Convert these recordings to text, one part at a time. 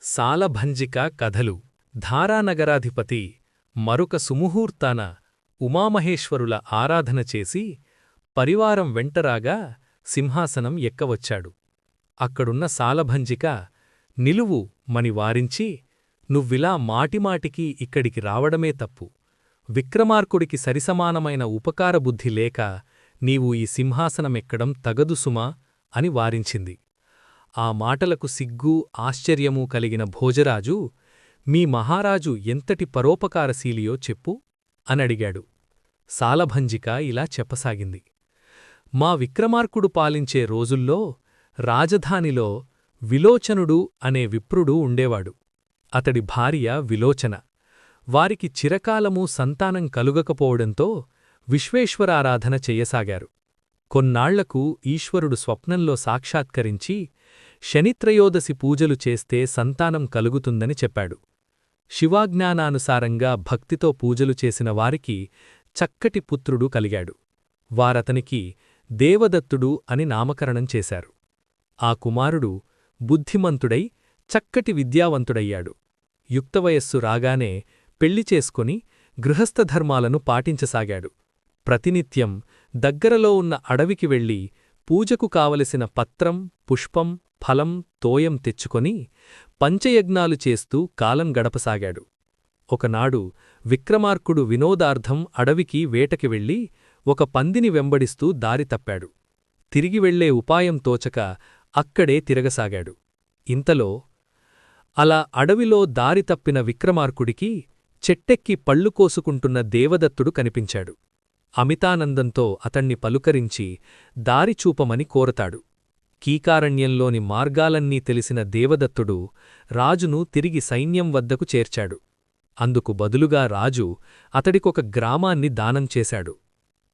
సాలభంజిక కథలు ధారానగరాధిపతి మరొక సుముహూర్తాన ఉమామహేశ్వరుల ఆరాధన చేసి పరివారం వెంటరాగా సింహాసనం ఎక్కవచ్చాడు. అక్కడున్న సాలభంజిక నిలువు మని వారించి, నువ్విలా మాటిమాటికి ఇక్కడికి రావడమే తప్పు. విక్రమార్కుడికి సరిసమానమైన ఉపకారబుద్ధి లేక నీవు ఈ సింహాసనమెక్కడం తగదుసుమా అని వారించింది. ఆ మాటలకు సిగ్గూ ఆశ్చర్యమూ కలిగిన భోజరాజు, మీ మహారాజు ఎంతటి పరోపకారశీలియో చెప్పు అనడిగాడు. సాలభంజిక ఇలా చెప్పసాగింది. మా విక్రమార్కుడు పాలించే రోజుల్లో రాజధానిలో విలోచనుడు అనే విప్రుడు ఉండేవాడు. అతడి భార్య విలోచన. వారికి చిరకాలమూ సంతానం కలుగకపోవడంతో విశ్వేశ్వరారాధన చెయ్యసాగారు. కొన్నాళ్లకు ఈశ్వరుడు స్వప్నంలో సాక్షాత్కరించి శనిత్రయోదశి పూజలు చేస్తే సంతానం కలుగుతుందని చెప్పాడు. శివాజ్ఞానానుసారంగా భక్తితో పూజలు చేసిన వారికి చక్కటి పుత్రుడు కలిగాడు. వారతనికి దేవదత్తుడు అని నామకరణం చేశారు. ఆ కుమారుడు బుద్ధిమంతుడై చక్కటి విద్యావంతుడయ్యాడు. యుక్తవయస్సు రాగానే పెళ్లి చేసుకొని గృహస్థధర్మాలను పాటించసాగాడు. ప్రతినిత్యం దగ్గరలో ఉన్న అడవికి వెళ్లి పూజకు కావలసిన పత్రం, పుష్పం, ఫలం, తోయం తెచ్చుకొని పంచయజ్ఞాలు చేస్తూ కాలం గడపసాగాడు. ఒకనాడు విక్రమార్కుడు వినోదార్థం అడవికి వేటకి వెళ్లి ఒక పందిని వెంబడిస్తూ దారి తప్పాడు. తిరిగి వెళ్లే ఉపాయం తోచక అక్కడే తిరగసాగాడు. ఇంతలో అలా అడవిలో దారి తప్పిన విక్రమార్కుడికి చెట్టెక్కి పళ్ళు కోసుకుంటున్న దేవదత్తుడు కనిపించాడు. అమితానందంతో అతణ్ణి పలుకరించి దారిచూపమని కోరతాడు. కీకారణ్యంలోని మార్గాలన్నీ తెలిసిన దేవదత్తుడు రాజును తిరిగి సైన్యం వద్దకు చేర్చాడు. అందుకు బదులుగా రాజు అతడికొక గ్రామాన్ని దానం చేశాడు.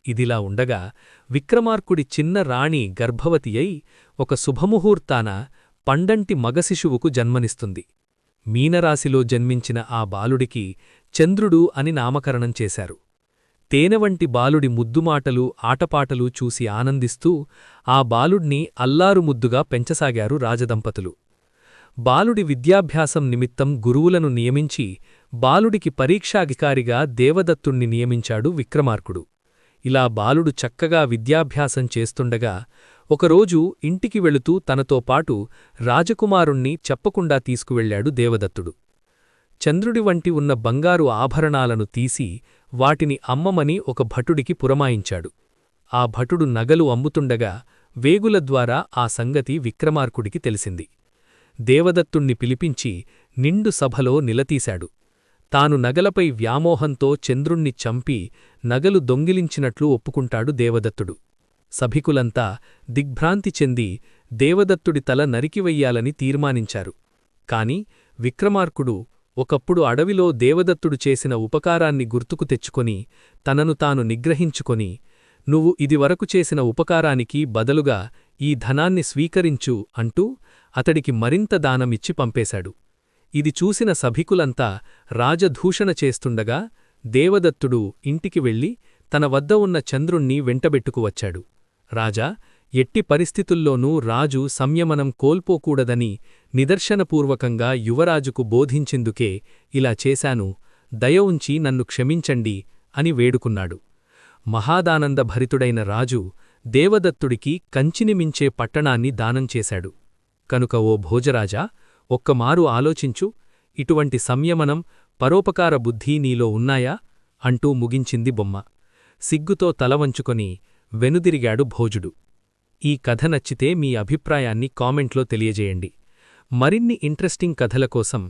ఇదిలా ఉండగా విక్రమార్కుడి చిన్న రాణి గర్భవతి అయి ఒక శుభముహూర్తాన పండంటి మగశిశువుకు జన్మనిస్తుంది. మీనరాశిలో జన్మించిన ఆ బాలుడికి చంద్రుడు అని నామకరణం చేశారు. తేనెవంటి బాలుడి ముద్దుమాటలు, ఆటపాటలు చూసి ఆనందిస్తూ ఆ బాలుడ్ని అల్లారుముద్దుగా పెంచసాగారు రాజదంపతులు. బాలుడి విద్యాభ్యాసం నిమిత్తం గురువులను నియమించి బాలుడికి పరీక్షాధికారిగా దేవదత్తుణ్ణి నియమించాడు విక్రమార్కుడు. ఇలా బాలుడు చక్కగా విద్యాభ్యాసం చేస్తుండగా ఒకరోజు ఇంటికి వెళుతూ తనతో పాటు రాజకుమారుణ్ణి చెప్పకుండా తీసుకువెళ్లాడు దేవదత్తుడు. చంద్రుడి వంటి ఉన్న బంగారు ఆభరణాలను తీసి వాటిని అమ్మమని ఒక భటుడికి పురమాయించాడు. ఆ భటుడు నగలు అమ్ముతుండగా వేగుల ద్వారా ఆ సంగతి విక్రమార్కుడికి తెలిసింది. దేవదత్తుణ్ణి పిలిపించి నిండు సభలో నిలతీశాడు. తాను నగలపై వ్యామోహంతో చంద్రుణ్ణి చంపి నగలు దొంగిలించినట్లు ఒప్పుకుంటాడు దేవదత్తుడు. సభికులంతా దిగ్భ్రాంతి చెంది దేవదత్తుడి తల నరికివెయ్యాలని తీర్మానించారు. కాని విక్రమార్కుడు ఒకప్పుడు అడవిలో దేవదత్తుడు చేసిన ఉపకారాన్ని గుర్తుకు తెచ్చుకొని తనను తాను నిగ్రహించుకొని, నువ్వు ఇదివరకు చేసిన ఉపకారానికి బదలుగా ఈ ధనాన్ని స్వీకరించు అంటూ అతడికి మరింత దానమిచ్చి పంపేశాడు. ఇది చూసిన సభికులంతా రాజదూషణ చేస్తుండగా దేవదత్తుడు ఇంటికి వెళ్లి తన వద్ద ఉన్న చంద్రుణ్ణి వెంటబెట్టుకువచ్చాడు. రాజా, ఎట్టి పరిస్థితుల్లోనూ రాజు సంయమనం కోల్పోకూడదని నిదర్శనపూర్వకంగా యువరాజుకు బోధించిందుకే ఇలా చేశాను, దయ ఉంచి నన్ను క్షమించండి అని వేడుకున్నాడు. మహాదానందభరితుడైన రాజు దేవదత్తుడికి కంచిని మించే పట్టణాన్ని దానం చేశాడు. కనుక ఓ భోజరాజా, ఒక్కమారు ఆలోచించు, ఇటువంటి సంయమనం, పరోపకార బుద్ధి నీలో ఉన్నాయా అంటూ ముగించింది బొమ్మ. సిగ్గుతో తలవంచుకొని వెనుదిరిగాడు భోజుడు. ఈ కథ నచ్చితే మీ అభిప్రాయాన్ని కామెంట్లో తెలియజేయండి. మరిన్ని ఇంట్రెస్టింగ్ కథల కోసం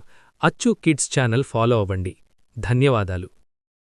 అచ్చు కిడ్స్ ఛానల్ ఫాలో అవ్వండి. ధన్యవాదాలు.